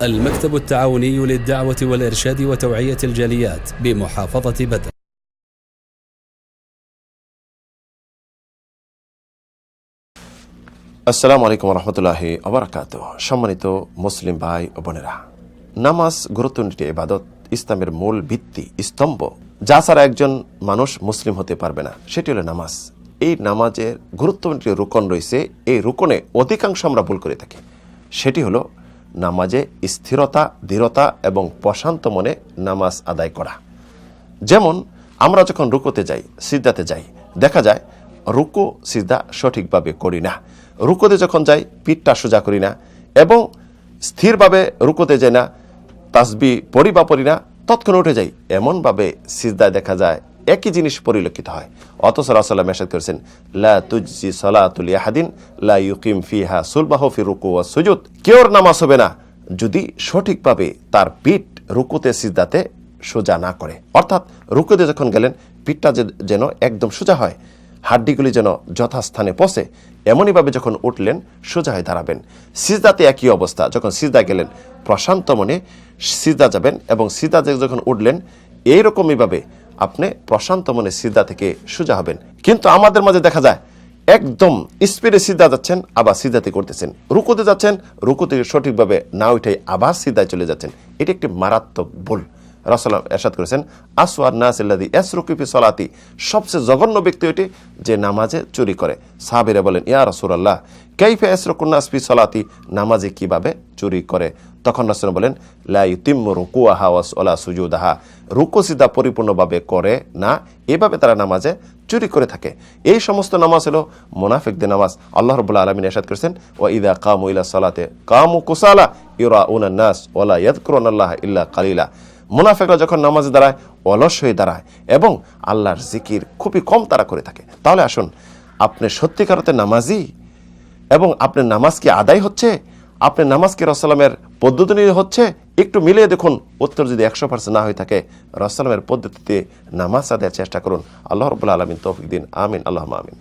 المكتب التعاوني للدعوة والإرشاد وتوعية الجاليات بمحافظة بدر। আসসালামু আলাইকুম রহমতুল্লাহি ওবারাকাতুহ। সম্মানিত মুসলিম ভাই ও বোনেরা, নামাজ গুরুত্বপূর্ণ ইবাদত, ইসলামের মূল ভিত্তি স্তম্ভ, যা ছাড়া একজন মানুষ মুসলিম হতে পারবে না, সেটি হলো নামাজ। এই নামাজের গুরুত্বপূর্ণ রুকন রয়েছে। এই রুকনে অধিকাংশ আমরা ভুল করে থাকি। সেটি হলো নামাজে স্থিরতা, দৃঢ়তা এবং প্রশান্ত মনে নামাজ আদায় করা। যেমন আমরা যখন রুকুতে যাই, সিজদাতে যাই, দেখা যায় রুকু সিজদা সঠিকভাবে করি না। রুকুতে যখন যাই পিঠটা সোজা করি না এবং স্থিরভাবে রুকুতে যাই না, তাসবি পড়ি বা পড়ি না, তৎক্ষণ উঠে যাই। এমনভাবে সিজদায় দেখা যায় একই জিনিস পরিলক্ষিত হয়। অথচ রাসূলুল্লাহ সাল্লাল্লাহু আলাইহি ওয়াসাল্লাম ইরশাদ করেছেন, লা তুজজি সালাতুল ইয়াহাদিন লা ইউকিম ফিহা সুলবাহু ফি রুকু ওয়া সুজুদ। কেউর নামাজ হবে না যদি সঠিকভাবে তার পিঠ রুকুতে সিজদাতে সোজা না করে। অর্থাৎ রুকুতে যখন গেলেন পিঠটা যেন একদম সোজা হয়, হাড্ডিগুলি যেন যথাস্থানে পৌঁছে, এমনইভাবে যখন উঠলেন সোজা হয়ে দাঁড়াবেন। সিজদাতে একই অবস্থা। যখন সিজদা গেলেন প্রশান্ত মনে সিজদা যাবেন এবং সিজদাতে যখন উঠলেন এইরকমইভাবে আপনি প্রশান্ত মনে সিজদা থেকে সোজা হবেন। কিন্তু আমাদের মাঝে দেখা যায় একদম স্পিডে সিজদা যাচ্ছেন, আবার সিজদাতে করতেছেন। রুকুতে যাচ্ছেন, রুকুতে সঠিকভাবে না উঠে আবার সিজদায় চলে যাচ্ছেন। এটি একটি মারাত্মক ভুল। রাসূলুল্লাহ ইরশাদ করেছেন, আসওয়ান নাস আল্লাযী ইয়াসরুকু ফি সালাতি, সবচেয়ে জঘন্য ব্যক্তি ওইটি যে নামাজে চুরি করে। সাহাবীরা বলেন, ইয়া রাসূলুল্লাহ কাইফা ইয়াসরুকুন নাস ফি সালাতি, নামাজে কিভাবে চুরি করে? তখন রাসূল বলেন, লা ইউতিম্মু রুকুআহা ওয়ালা সুজুদাহা, রুকু সিজদা পরিপূর্ণভাবে করে না, এভাবে তারা নামাজে চুরি করে থাকে। এই সমস্ত নামাজ হলো মুনাফিকদের নামাজ। আল্লাহ রাব্বুল আলামিন ইরশাদ করেছেন, ওয়া ইযা কামু ইলা সালাতে কামু কুসালা ইউরাউনা নাস ওয়ালা ইয়াযকুরুনাল্লাহ ইল্লা কালিলা। মুনাফিকরা যখন নামাজে দাঁড়ায় অলস হয়ে দাঁড়ায় এবং আল্লাহর জিকির খুবই কম তারা করে থাকে। তাহলে আসুন, আপনি সত্যিকার অর্থে নামাজি এবং আপনার নামাজ কি আদায় হচ্ছে, আপনার নামাজ কি রাসূলের পদ্ধতি নিয়ে হচ্ছে, একটু মিলিয়ে দেখুন। উত্তর যদি 100% না হয়ে থাকে, রাসূলের পদ্ধতিতে নামাজ আদায়ের চেষ্টা করুন। আল্লাহ রাব্বুল আলামিন তৌফিক দিন। আমিন, আল্লাহুম্মা আমিন।